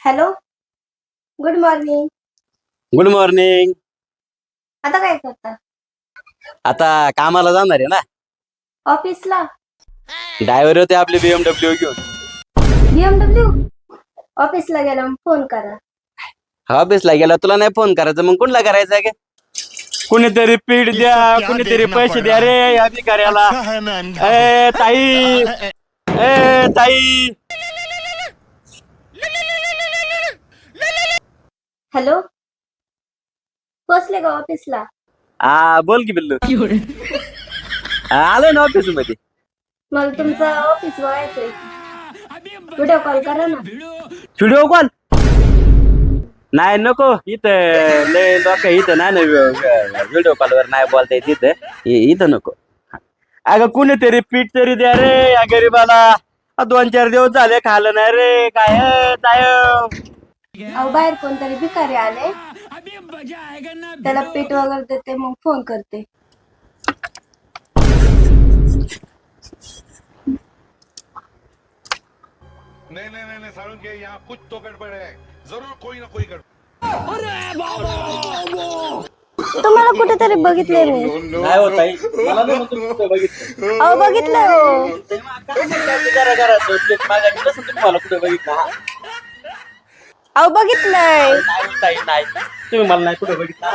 Hello. Good morning. Good morning. आता काय करता? आता कामाला जाणार आहे ना. ऑफिसला? ड्रायव्हर होते आपले BMW घेऊन. BMW? ऑफिसला गेला फोन करा. ऑफिसला गेला तुला नाही फोन करायचा मग कुणला करायचा का? कुणीतरी पीठ द्या, कुणीतरी पैसे द्या रे या भिकाऱ्याला. ए ताई, ए ताई. हॅलो. पोचले का ऑफिसला? बोल की बिल्लू. आलोय ना ऑफिस मध्ये. मला तुमचं ऑफिस बघायचंय. व्हिडिओ कॉल करा ना. व्हिडिओ कॉल नाही नको. इथं लय लोक इथं नाही ना व्हिडिओ कॉलवर नाही बोलता येत इथं नको. अगं कुणीतरी पीठ तरी द्या रे या गरीबाला. 2-4 दिवस झाले खाल्लं नाही रे. काय अहो बाहेर कोणतरी भिकारी आले, त्याला पीठ वगैरे देते मग फोन करते. नहीं नहीं नहीं सारुण के यहाँ कुछ तो गड़बड़ है, जरूर कोई ना कोई गड़बड़. तुम्हाला कुठेतरी बघितलंय मी. नाही होत ताई. मला नाही म्हणतो कुठं बघितलं. अहो बघितलंय हो. जरा जरा कसं तुम्हाला कुठं बघितलं? अहो बघितलंय. नाही ताई नाही. तुम्ही मला नाही कुठं बघितलं.